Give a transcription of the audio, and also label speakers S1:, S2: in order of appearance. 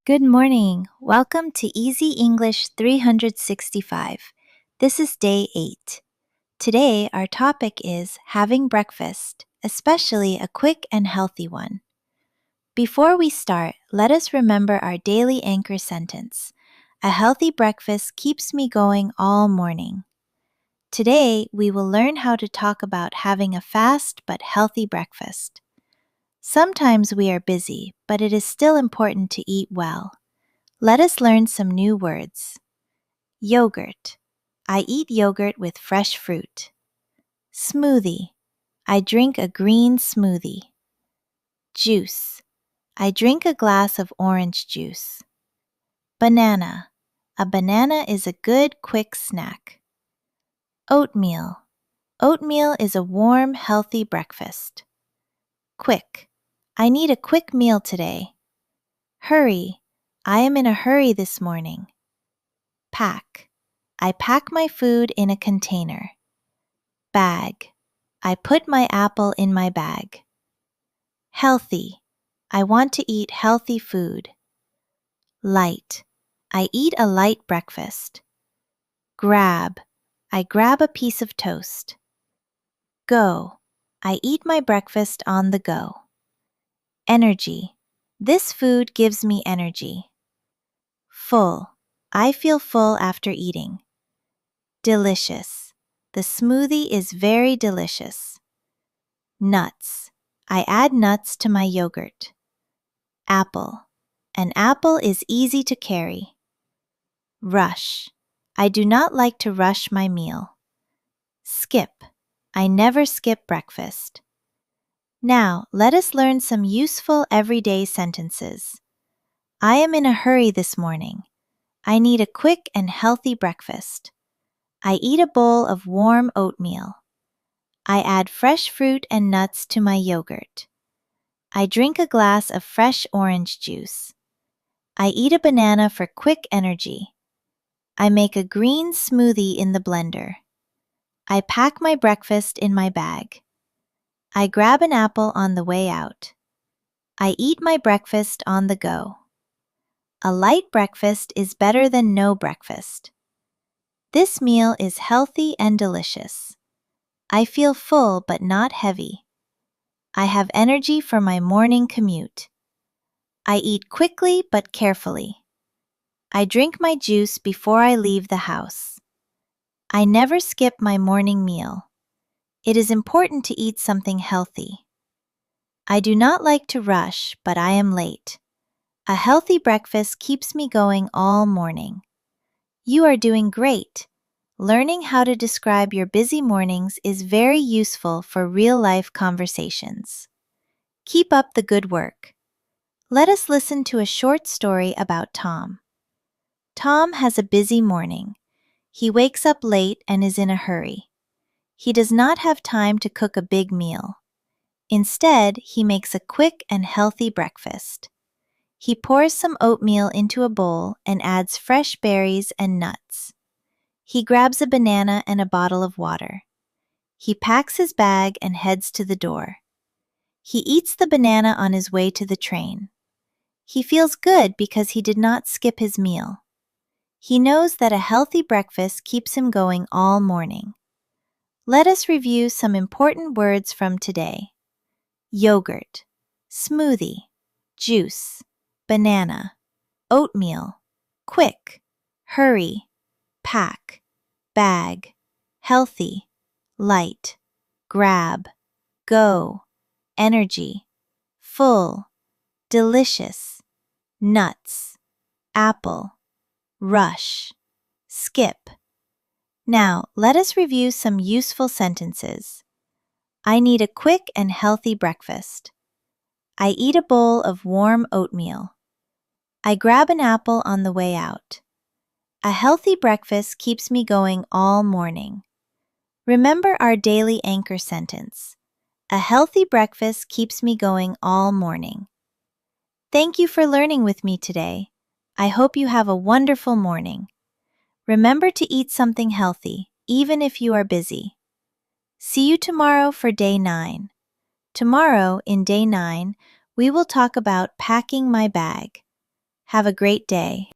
S1: Good morning. Welcome to Easy English 365. This is day 8. Today, our topic is having breakfast, especially a quick and healthy one. Before we start, let us remember our daily anchor sentence. A healthy breakfast keeps me going all morning. Today, we will learn how to talk about having a fast but healthy breakfast. Sometimes we are busy, but it is still important to eat well. Let us learn some new words. Yogurt. I eat yogurt with fresh fruit. Smoothie. I drink a green smoothie. Juice. I drink a glass of orange juice. Banana. A banana is a good quick snack. Oatmeal. Oatmeal is a warm, healthy breakfast. Quick. I need a quick meal today. Hurry. I am in a hurry this morning. Pack. I pack my food in a container. Bag. I put my apple in my bag. Healthy. I want to eat healthy food. Light. I eat a light breakfast. Grab. I grab a piece of toast. Go. I eat my breakfast on the go. Energy. This food gives me energy. Full. I feel full after eating. Delicious. The smoothie is very delicious. Nuts. I add nuts to my yogurt. Apple. An apple is easy to carry. Rush. I do not like to rush my meal. Skip. I never skip breakfast. Now, let us learn some useful everyday sentences. I am in a hurry this morning. I need a quick and healthy breakfast. I eat a bowl of warm oatmeal. I add fresh fruit and nuts to my yogurt. I drink a glass of fresh orange juice. I eat a banana for quick energy. I make a green smoothie in the blender. I pack my breakfast in my bag. I grab an apple on the way out. I eat my breakfast on the go. A light breakfast is better than no breakfast. This meal is healthy and delicious. I feel full but not heavy. I have energy for my morning commute. I eat quickly but carefully. I drink my juice before I leave the house. I never skip my morning meal. It is important to eat something healthy. I do not like to rush, but I am late. A healthy breakfast keeps me going all morning. You are doing great. Learning how to describe your busy mornings is very useful for real-life conversations. Keep up the good work. Let us listen to a short story about Tom. Tom has a busy morning. He wakes up late and is in a hurry. He does not have time to cook a big meal. Instead, he makes a quick and healthy breakfast. He pours some oatmeal into a bowl and adds fresh berries and nuts. He grabs a banana and a bottle of water. He packs his bag and heads to the door. He eats the banana on his way to the train. He feels good because he did not skip his meal. He knows that a healthy breakfast keeps him going all morning. Let us review some important words from today. Yogurt, smoothie, juice, banana, oatmeal, quick, hurry, pack, bag, healthy, light, grab, go, energy, full, delicious, nuts, apple, rush, skip. Now, let us review some useful sentences. I need a quick and healthy breakfast. I eat a bowl of warm oatmeal. I grab an apple on the way out. A healthy breakfast keeps me going all morning. Remember our daily anchor sentence. A healthy breakfast keeps me going all morning. Thank you for learning with me today. I hope you have a wonderful morning. Remember to eat something healthy, even if you are busy. See you tomorrow for day 9. Tomorrow, in day 9, we will talk about packing my bag. Have a great day.